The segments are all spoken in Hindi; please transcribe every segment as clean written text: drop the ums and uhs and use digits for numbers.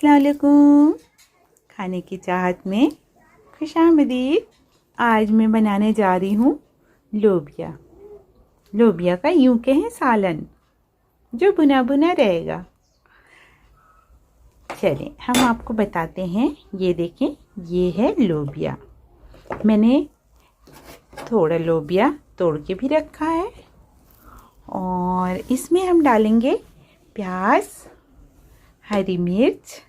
अस्सलाम वालेकुम। खाने की चाहत में खुशामदीद। आज मैं बनाने जा रही हूँ लोबिया। लोबिया का यूं कहें सालन, जो बुना बुना रहेगा। चलें हम आपको बताते हैं। ये देखें, ये है लोबिया। मैंने थोड़ा लोबिया तोड़ के भी रखा है और इसमें हम डालेंगे प्याज, हरी मिर्च,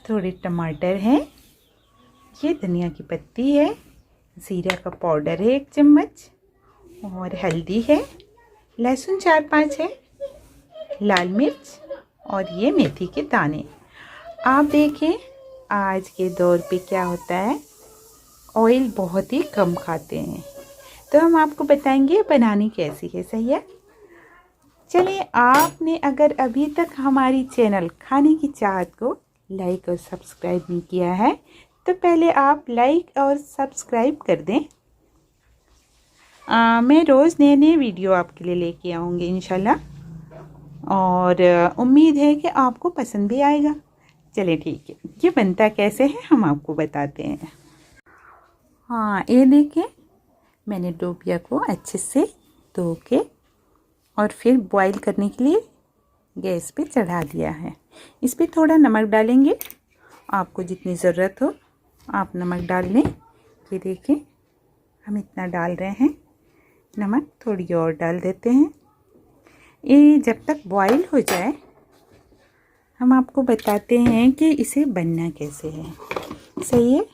थोड़े टमाटर हैं, ये धनिया की पत्ती है, ज़ीरा का पाउडर है 1 चम्मच और हल्दी है, लहसुन 4-5 है, लाल मिर्च और ये मेथी के दाने। आप देखें आज के दौर पे क्या होता है, ऑयल बहुत ही कम खाते हैं, तो हम आपको बताएंगे बनानी कैसी है। सही है। चलिए, आपने अगर अभी तक हमारी चैनल खाने की चाहत को लाइक और सब्सक्राइब नहीं किया है तो पहले आप लाइक और सब्सक्राइब कर दें। मैं रोज़ नए नए वीडियो आपके लिए लेके आऊँगी इंशाल्लाह और उम्मीद है कि आपको पसंद भी आएगा। चलिए ठीक है, ये बनता कैसे है हम आपको बताते हैं। हाँ, ये देखिए, मैंने लोबिया को अच्छे से धो के और फिर बॉईल करने के लिए गैस पे चढ़ा दिया है। इस पर थोड़ा नमक डालेंगे, आपको जितनी ज़रूरत हो आप नमक डाल लें। ये देखें, हम इतना डाल रहे हैं, नमक थोड़ी और डाल देते हैं। ये जब तक बॉईल हो जाए हम आपको बताते हैं कि इसे बनना कैसे है। सही है।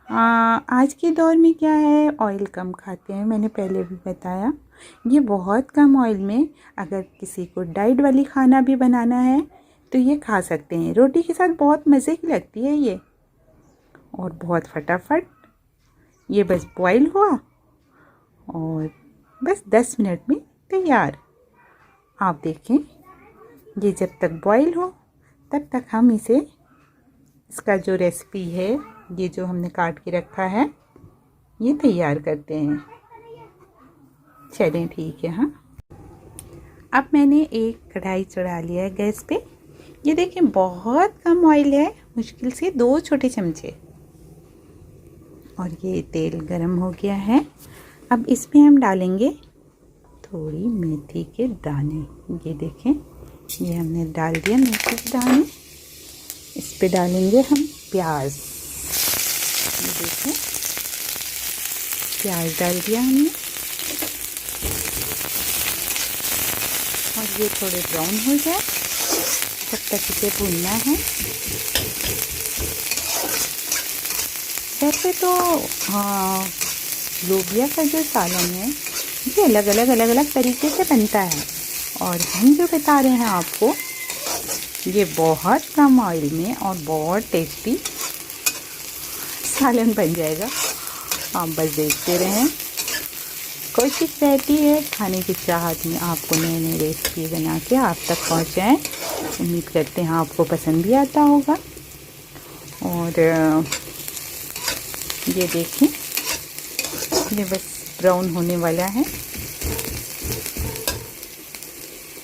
आज के दौर में क्या है, ऑयल कम खाते हैं। मैंने पहले भी बताया, ये बहुत कम ऑयल में अगर किसी को डाइट वाली खाना भी बनाना है तो ये खा सकते हैं। रोटी के साथ बहुत मज़े की लगती है ये, और बहुत फटाफट ये बस बॉईल हुआ और बस 10 मिनट में तैयार। आप देखें, ये जब तक बॉईल हो तब तक हम इसे, इसका जो रेसिपी है, ये जो हमने काट के रखा है, ये तैयार करते हैं। चलें ठीक है। हाँ, अब मैंने एक कढ़ाई चढ़ा लिया है गैस पे। ये देखें, बहुत कम ऑयल है, मुश्किल से 2 छोटे चमचे, और ये तेल गरम हो गया है। अब इसमें हम डालेंगे थोड़ी मेथी के दाने। ये देखें, ये हमने डाल दिया मेथी के दाने। इस पे डालेंगे हम प्याज। ये देखें, प्याज डाल दिया हमने और ये थोड़े ब्राउन हो जाए तब तक इसे भूनना है। वैसे तो लोबिया का जो सालन है ये अलग अलग तरीके से बनता है, और हम जो बता रहे हैं आपको, ये बहुत कम ऑयल में और बहुत टेस्टी सालन बन जाएगा। आप बस देखते रहें। कोशिश रहती है खाने की चाहत में आपको नए नए रेसिपी बना के आप तक पहुंचाएं। उम्मीद करते हैं आपको पसंद भी आता होगा। और ये देखें, ये बस ब्राउन होने वाला है।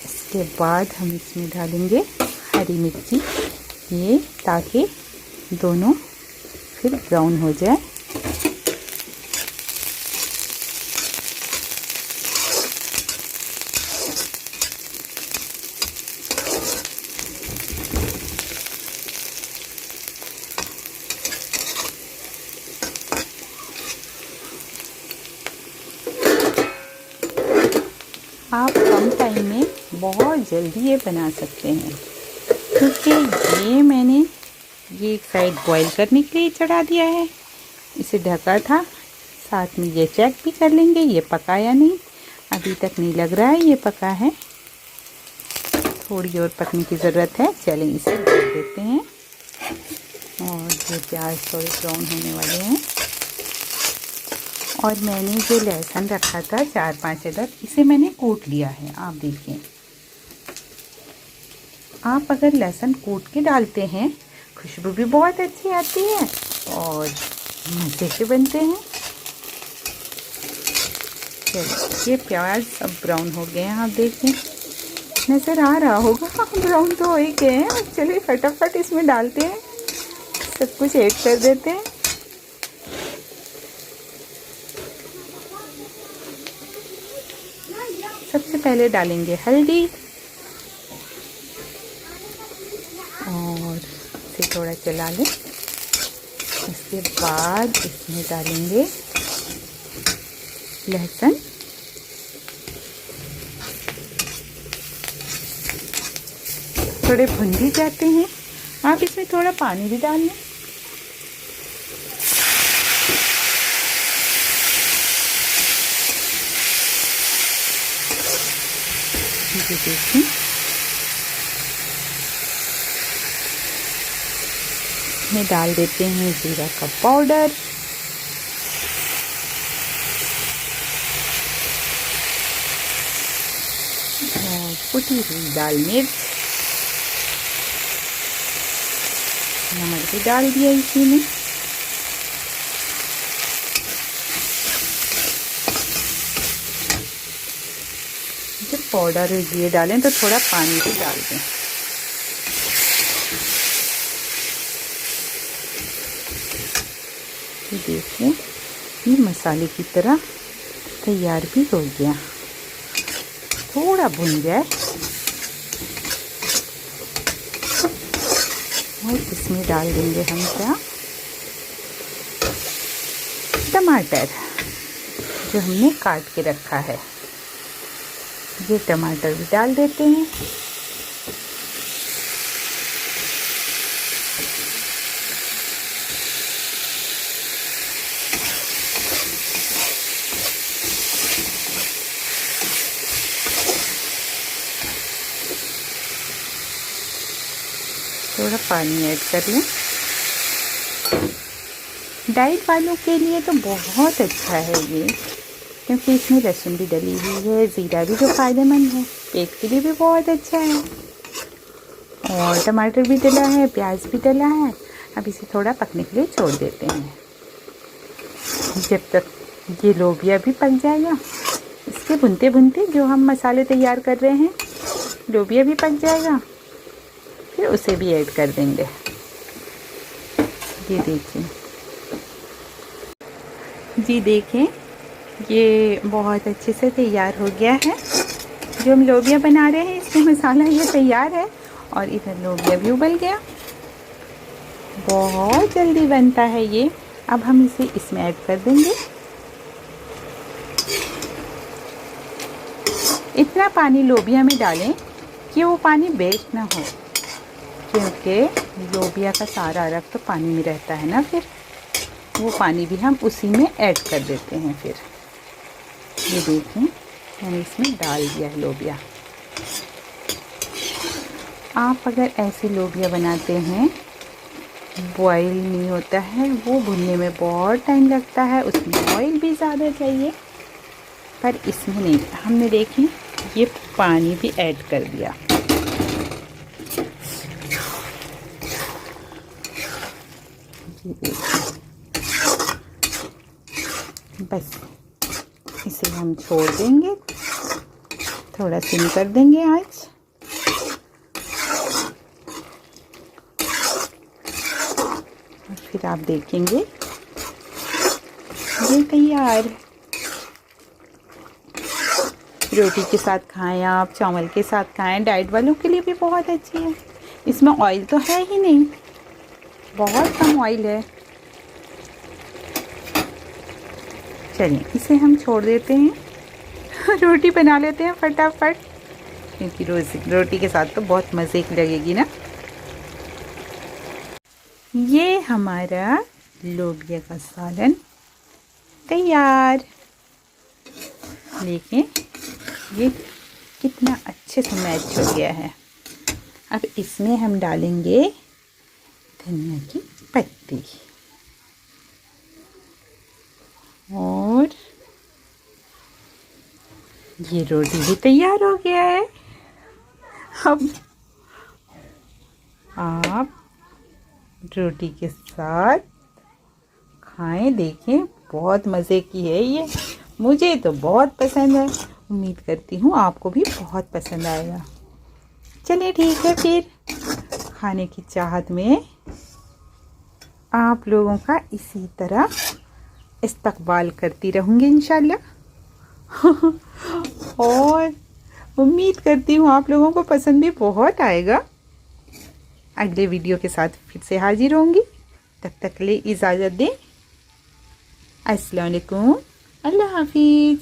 इसके बाद हम इसमें डालेंगे हरी मिर्ची, ये ताकि दोनों फिर ब्राउन हो जाए। आप कम टाइम में बहुत जल्दी ये बना सकते हैं, क्योंकि ये मैंने ये एक साइड बॉईल करने के लिए चढ़ा दिया है, इसे ढका था। साथ में ये चेक भी कर लेंगे ये पका या नहीं। अभी तक नहीं लग रहा है ये पका है, थोड़ी और पकने की ज़रूरत है। चलें इसे ढक देते हैं, और ये प्याज थोड़े ब्राउन होने वाले हैं। और मैंने जो लहसुन रखा था 4-5 अदद, इसे मैंने कूट लिया है। आप देखें, आप अगर लहसुन कूट के डालते हैं खुशबू भी बहुत अच्छी आती है और मज़े से बनते हैं। चलिए, ये प्याज अब ब्राउन हो गए हैं, आप देखें। नज़र आ रहा होगा। ब्राउन तो हो ही गए हैं। चलिए फटाफट इसमें डालते हैं, सब कुछ ऐड कर देते हैं। सबसे पहले डालेंगे हल्दी और इसे थोड़ा चला लें। इसके बाद इसमें डालेंगे लहसुन, थोड़े भुन भी जाते हैं। आप इसमें थोड़ा पानी भी डाल लें। ये देखिए इसमें डाल देते हैं जीरा का पाउडर, और कुटी हुई लाल मिर्च, नमक भी डाल दिया इसी में। जब पाउडर ये डालें तो थोड़ा पानी भी डाल दें। ये देखिए ये मसाले की तरह तैयार भी हो गया। थोड़ा भुन जाए और इसमें डाल देंगे हम क्या, टमाटर जो हमने काट के रखा है। ये टमाटर भी डाल देते हैं। थोड़ा पानी ऐड कर लें। डाइट वालों के लिए तो बहुत अच्छा है ये, क्योंकि इसमें लहसुन भी डली हुई है, ज़ीरा भी जो फ़ायदेमंद है, पेट के लिए भी बहुत अच्छा है, और टमाटर भी डला है, प्याज भी डला है। अब इसे थोड़ा पकने के लिए छोड़ देते हैं जब तक ये लोबिया भी पक जाएगा। इसके भुनते भुनते जो हम मसाले तैयार कर रहे हैं, लोबिया भी पक जाएगा, फिर उसे भी ऐड कर देंगे। ये देखिए, जी देखें ये बहुत अच्छे से तैयार हो गया है। जो हम लोबिया बना रहे हैं इसमें मसाला ये तैयार है, और इधर लोबिया भी उबल गया। बहुत जल्दी बनता है ये। अब हम इसे इसमें ऐड कर देंगे। इतना पानी लोबिया में डालें कि वो पानी वेस्ट ना हो, क्योंकि लोबिया का सारा रक्त तो पानी में रहता है ना, फिर वो पानी भी हम उसी में ऐड कर देते हैं। फिर ये देखें मैंने इसमें डाल दिया है लोबिया। आप अगर ऐसे लोबिया बनाते हैं, बॉईल नहीं होता है, वो भुनने में बहुत टाइम लगता है, उसमें ऑयल भी ज़्यादा चाहिए, पर इसमें नहीं। हमने देखी ये पानी भी ऐड कर दिया। बस इसे हम छोड़ देंगे, थोड़ा सिम कर देंगे आज। और फिर आप देखेंगे ये तैयार। रोटी के साथ खाएं, आप चावल के साथ खाएं, डाइट वालों के लिए भी बहुत अच्छी है। इसमें ऑयल तो है ही नहीं, बहुत कम ऑयल है। चलिए इसे हम छोड़ देते हैं, रोटी बना लेते हैं फटाफट, क्योंकि रोटी के साथ तो बहुत मज़े की लगेगी ना। ये हमारा लोबिया का सालन तैयार। देखिए ये कितना अच्छे से मैच हो गया है। अब इसमें हम डालेंगे धनिया की पत्ती, और ये रोटी भी तैयार हो गया है। अब आप रोटी के साथ खाएं, देखें, बहुत मज़े की है ये। मुझे तो बहुत पसंद है, उम्मीद करती हूँ आपको भी बहुत पसंद आएगा। चलिए ठीक है, फिर खाने की चाहत में आप लोगों का इसी तरह इस्तकबाल करती रहूँगी इंशाल्लाह। और उम्मीद करती हूँ आप लोगों को पसंद भी बहुत आएगा। अगले वीडियो के साथ फिर से हाजिर होंगी, तब तक के लिए इजाज़त दें। अस्सलाम वालेकुम, अल्लाह हाफिज़।